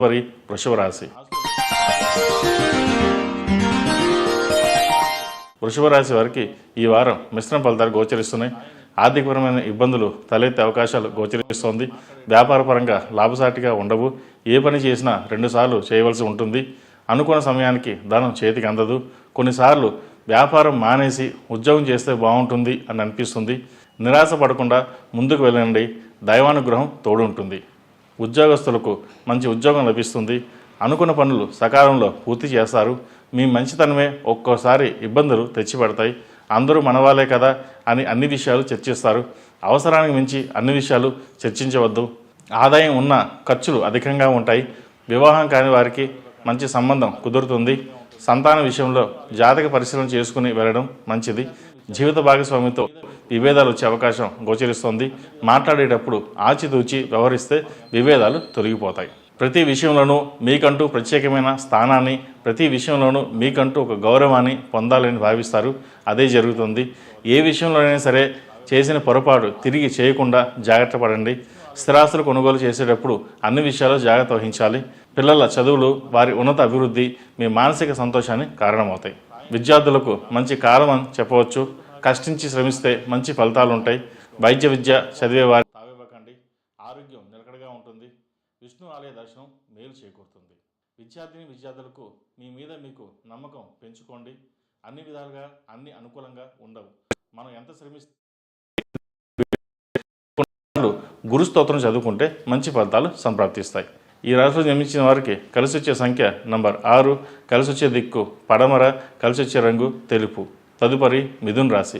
తదుపరి వృషభ రాశి. వృషభ రాశి వారికి ఈ వారం మిశ్రమ ఫలితాలు గోచరిస్తున్నాయి. ఆర్థికపరమైన ఇబ్బందులు తలెత్తే అవకాశాలు గోచరిస్తోంది. వ్యాపారపరంగా లాభసాటిగా ఉండవు. ఏ పని చేసినా 2 సార్లు చేయవలసి ఉంటుంది. అనుకున్న సమయానికి ధనం చేతికి అందదు. కొన్నిసార్లు వ్యాపారం మానేసి ఉద్యోగం చేస్తే బాగుంటుంది అని అనిపిస్తుంది. నిరాశ పడకుండా ముందుకు వెళ్ళండి. దైవానుగ్రహం తోడు ఉంటుంది. ఉద్యోగస్తులకు మంచి ఉద్యోగం లభిస్తుంది. అనుకున్న పనులు సకాలంలో పూర్తి చేస్తారు. మీ మంచితనమే ఒక్కోసారి ఇబ్బందులు తెచ్చిపెడతాయి. అందరూ మనవాళ్ళే కదా అని అన్ని విషయాలు చర్చిస్తారు. అవసరానికి మించి అన్ని విషయాలు చర్చించవద్దు. ఆదాయం ఉన్న ఖర్చులు అధికంగా ఉంటాయి. వివాహం కాని వారికి మంచి సంబంధం కుదురుతుంది. సంతాన విషయంలో జాతక పరిశీలన చేసుకుని వెళ్ళడం మంచిది. జీవిత భాగస్వామితో విభేదాలు వచ్చే అవకాశం గోచరిస్తోంది. మాట్లాడేటప్పుడు ఆచితూచి వ్యవహరిస్తే విభేదాలు తొలగిపోతాయి. ప్రతి విషయంలోనూ మీకంటూ ప్రత్యేకమైన స్థానాన్ని, ప్రతి విషయంలోనూ మీకంటూ ఒక గౌరవాన్ని పొందాలని భావిస్తారు. అదే జరుగుతుంది. ఏ విషయంలోనైనా సరే చేసిన పొరపాటు తిరిగి చేయకుండా జాగ్రత్త పడండి. స్థిరాస్తులు కొనుగోలు చేసేటప్పుడు అన్ని విషయాల్లో జాగ్రత్త వహించాలి. పిల్లల చదువులు, వారి ఉన్నత అభివృద్ధి మీ మానసిక సంతోషానికి కారణమవుతాయి. విద్యార్థులకు మంచి కాలం అని చెప్పవచ్చు. కష్టించి శ్రమిస్తే మంచి ఫలితాలు ఉంటాయి. వైద్య విద్య చదివే వారి తావివ్వకండి. ఆరోగ్యం నిలకడగా ఉంటుంది. విష్ణు ఆలయ దర్శనం మేలు చేకూరుతుంది. విద్యార్థులకు మీ మీద మీకు నమ్మకం పెంచుకోండి. అన్ని విధాలుగా అన్ని అనుకూలంగా ఉండవు. మనం ఎంత శ్రమిస్తే గురు స్తోత్రం చదువుకుంటే మంచి ఫలితాలు సంప్రాప్తిస్తాయి. ఈ రాశిలో జన్మించిన వారికి కలిసి వచ్చే సంఖ్య నంబర్ 6, కలిసి వచ్చే దిక్కు పడమర, కలిసి వచ్చే రంగు తెలుపు. తదుపరి మిథున రాశి.